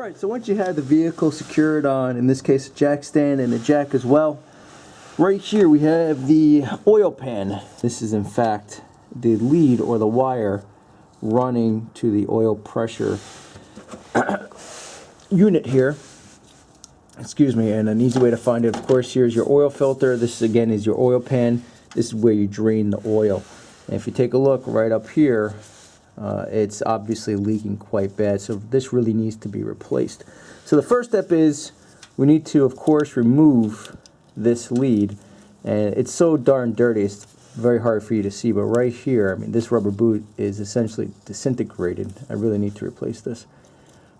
Alright, so once you have the vehicle secured on, in this case, a jack stand and a jack as well, right here we have the oil pan. This is in fact the lead or the wire running to the oil pressure unit here. Excuse me, and an easy way to find it, of course, here's your oil filter. This again is your oil pan. This is where you drain the oil. And if you take a look right up here, it's obviously leaking quite bad, so this really needs to be replaced. So the first step is we need to, of course, remove this lead, and it's so darn dirty it's very hard for you to see, but right here, I mean, this rubber boot is essentially disintegrated. I really need to replace this.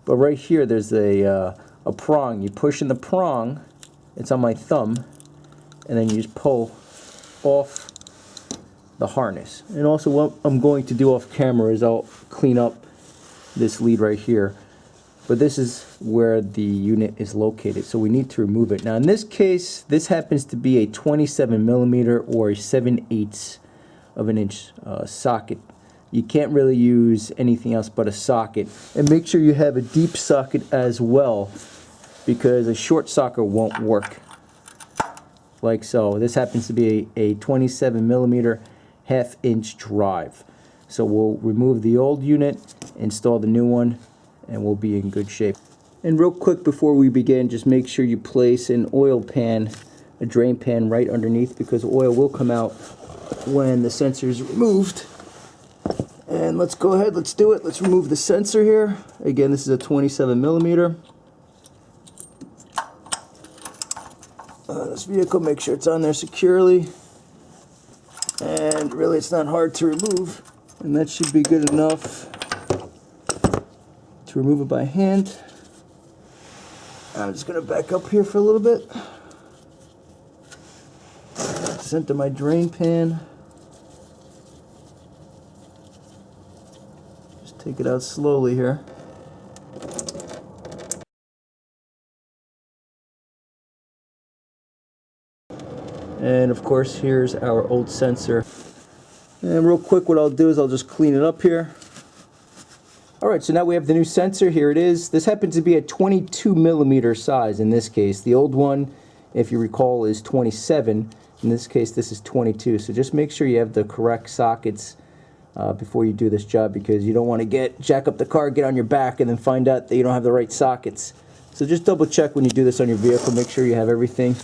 But right here there's a prong. You push in the prong, it's on my thumb, and then you just pull off the harness. And also what I'm going to do off camera is I'll clean up this lead right here, but this is where the unit is located, so we need to remove it. Now in this case, this happens to be a 27mm or a 7/8 of an inch socket. You can't really use anything else but a socket, and make sure you have a deep socket as well, because a short socket won't work, like so. This happens to be a 27mm 1/2 inch drive. So we'll remove the old unit, install the new one, and we'll be in good shape. And real quick before we begin, just make sure you place an oil pan, a drain pan, right underneath, because oil will come out when the sensor is removed. And let's go ahead, let's do it. Let's remove the sensor here. Again, this is a 27mm. This vehicle, make sure it's on there securely. And really, it's not hard to remove, and that should be good enough to remove it by hand. I'm just going to back up here for a little bit. Sent to my drain pan. Just take it out slowly here. And of course, here's our old sensor. And real quick, what I'll do is I'll just clean it up here. Alright, so now we have the new sensor. Here it is. This happens to be a 22mm size in this case. The old one, if you recall, is 27. In this case, this is 22. So just make sure you have the correct sockets before you do this job, because you don't want to jack up the car, get on your back, and then find out that you don't have the right sockets. So just double check when you do this on your vehicle. Make sure you have everything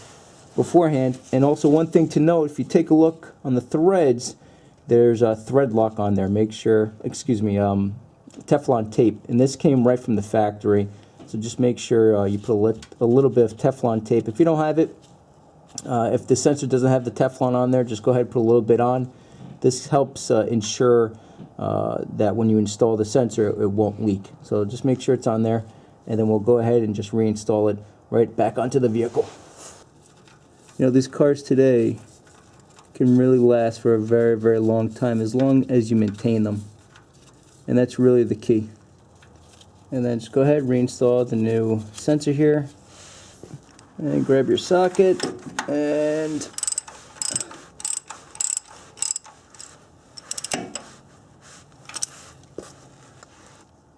beforehand. And also one thing to note, if you take a look on the threads, there's a thread lock on there. Make sure, Teflon tape, and this came right from the factory, so just make sure you put a little bit of Teflon tape. If you don't have it, if the sensor doesn't have the Teflon on there, just go ahead and put a little bit on. This helps ensure that when you install the sensor, it won't leak. So just make sure it's on there, and then we'll go ahead and just reinstall it right back onto the vehicle. You know, these cars today can really last for a very, very long time, as long as you maintain them. And that's really the key. And then just go ahead and reinstall the new sensor here. And grab your socket, and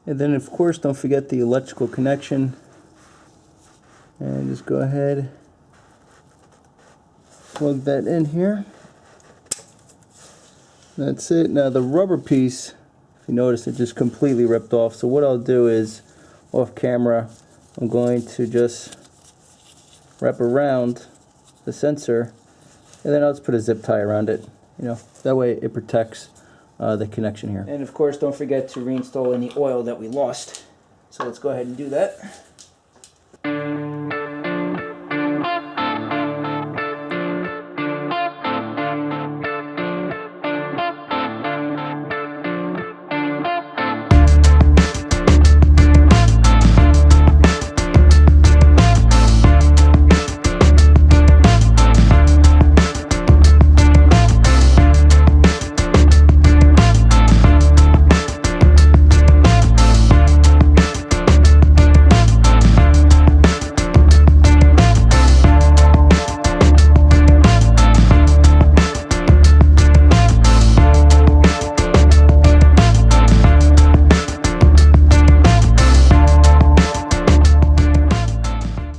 then of course don't forget the electrical connection. And just go ahead, plug that in here. That's it. Now the rubber piece, if you notice, it just completely ripped off. So what I'll do is, off camera, I'm going to just wrap around the sensor, and then I'll just put a zip tie around it. You know, that way it protects the connection here. And of course, don't forget to reinstall any oil that we lost. So let's go ahead and do that.